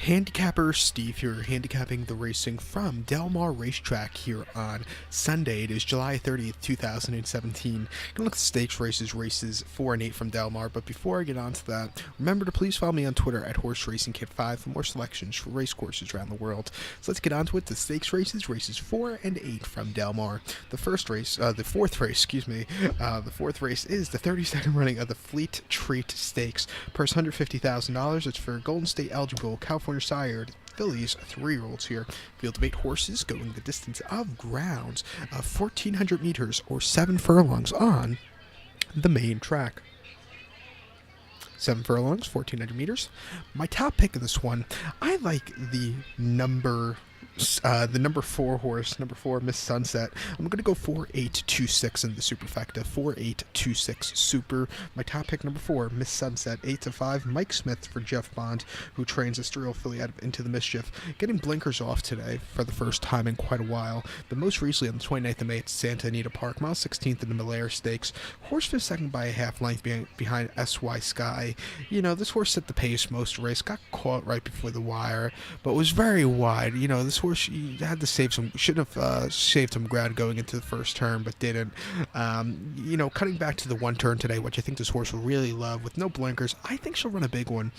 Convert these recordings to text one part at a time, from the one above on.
Handicapper Steve here, handicapping the racing from Del Mar Racetrack here on Sunday. It is July 30th, 2017. Gonna look at the stakes races 4 and 8 from Del Mar, but before I get on to that, remember to please follow me on Twitter at HorseRacingKid5 for more selections for race courses around the world. So let's get on to it. The stakes races 4 and 8 from Del Mar. The fourth race, the fourth race is the 32nd running of the Fleet Treat Stakes. Purse $150,000. It's for Golden State eligible California sired fillies, 3-year-olds here. Field of 8 horses going the distance of grounds of 1,400 meters or 7 furlongs on the main track. 7 furlongs, 1,400 meters. My top pick in this one, I like the number 4 horse, number 4, Miss Sunset. I'm going to go 4-8-2-6 in the superfecta. 4-8-2-6 super. My top pick, number 4, Miss Sunset. 8-5, Mike Smith for Jeff Bond, who trains a Strill filly out of Into the Mischief. Getting blinkers off today for the first time in quite a while. But most recently on the 29th of May at Santa Anita Park, mile 16th in the Malaire Stakes. Horse finished second by a half length behind SY Sky. You know, this horse set the pace most of the race. Got caught right before the wire, but was very wide. You know, this horse, she had to save some, should have saved some ground going into the first turn, but didn't. You know, cutting back to the one turn today, which I think this horse will really love, with no blinkers, I think she'll run a big one.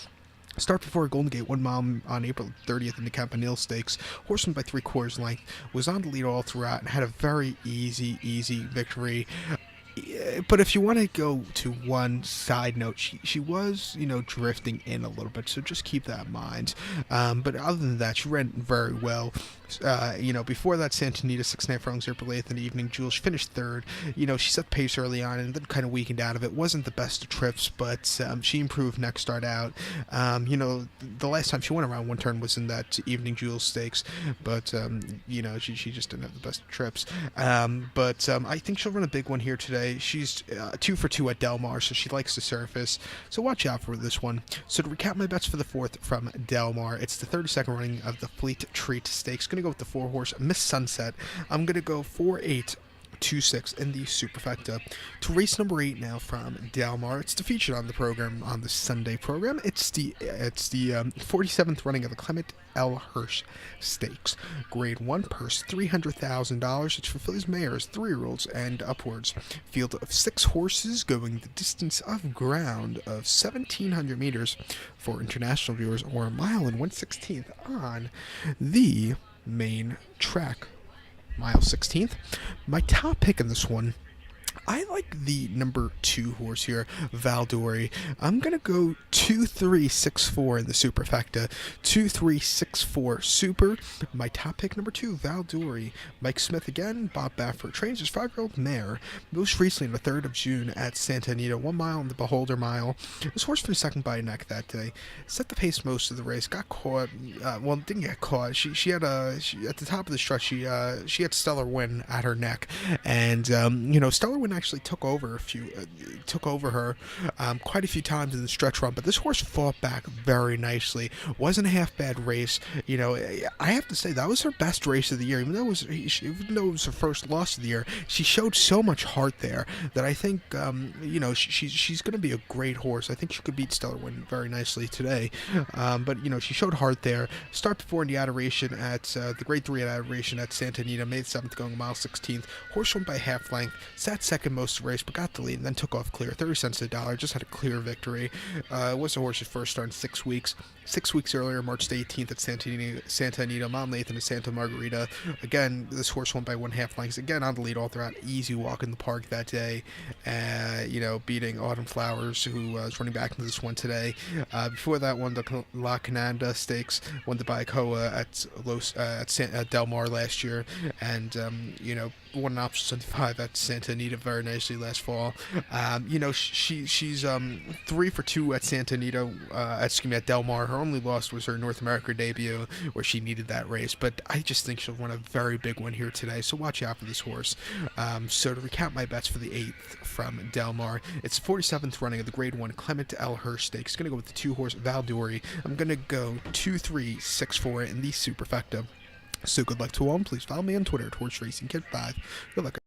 Start before Golden Gate, 1 mile on April 30th in the Campanile Stakes. Horse won by 3/4 length, was on the lead all throughout, and had a very easy victory. But if you want to go to one side note, she was, you know, drifting in a little bit, so just keep that in mind. But other than that, she ran very well. You know, before that, Santa Anita, 6.5 furlongs, April 8th in the evening. Jules finished 3rd. You know, she set the pace early on and then kind of weakened out of it. Wasn't the best of trips, but she improved next start out. You know, the last time she went around one turn was in that evening Jules Stakes, but, you know, she just didn't have the best of trips. But I think she'll run a big one here today. She's 2 for 2 at Del Mar, so she likes the surface. So watch out for this one. So to recap my bets for the 4th from Del Mar, it's the 32nd running of the Fleet Treat Stakes. Going to go with the 4 horse Miss Sunset. I'm going to go 4-8-2-6 in the superfecta. To race number 8 now from Del Mar. It's the featured on the program on the Sunday program. It's the 47th running of the Clement Hirsch Stakes. Grade 1 purse $300,000. It's for fillies, mares, 3-year-olds, and upwards. Field of 6 horses going the distance of ground of 1,700 meters for international viewers, or 1 mile and 1/16 on the main track. Mile 16th. My top pick in this one, I like the number 2 horse here, Valdori. I'm going to go 2-3-6-4 in the superfecta. 2-3-6-4 super. My top pick, number 2, Valdori. Mike Smith again. Bob Baffert trains his 5-year-old mare. Most recently on the 3rd of June at Santa Anita, 1 mile in the Beholder Mile. This horse finished second by a neck that day. Set the pace most of the race. Got caught. Well, didn't get caught. She had at the top of the stretch, she had Stellar Win at her neck. And, you know, Stellar Win actually took over her quite a few times in the stretch run, but this horse fought back very nicely. Wasn't a half bad race. You know, I have to say that was her best race of the year, even though it was her first loss of the year. She showed so much heart there that I think you know, she's going to be a great horse. I think she could beat Stellar Win very nicely today. But you know, she showed heart there. Start before in the adoration at the grade 3 at adoration at Santa Anita, May 7th, going mile 16th. Horse won by half length. Sat second most of the race, but got the lead and then took off clear. 30 cents to the dollar. Just had a clear victory. It was the horse's first start in 6 weeks. 6 weeks earlier, March 18th at Santa Anita, mile 8th into Santa Margarita. Again, this horse won by 1/2 lengths. Again, on the lead all throughout. Easy walk in the park that day. You know, beating Autumn Flowers, who was running back into this one today. Before that, won the La Cananda Stakes. Won the Baicoa at Del Mar last year. And, you know, won an option 75 at Santa Anita very nicely last fall. You know, she's 3 for 2 at Santa Anita, at Del Mar. Her only loss was her North America debut, where she needed that race, but I just think she'll run a very big one here today, so watch out for this horse. So to recap my bets for the 8th from Del Mar, it's the 47th running of the grade 1 Clement Hirsch Stakes. Going to go with the 2 horse Valdori. I'm going to go 2-3-6-4 in the superfecta. So good luck to all, and please follow me on Twitter at HorseRacingKid5. Good luck.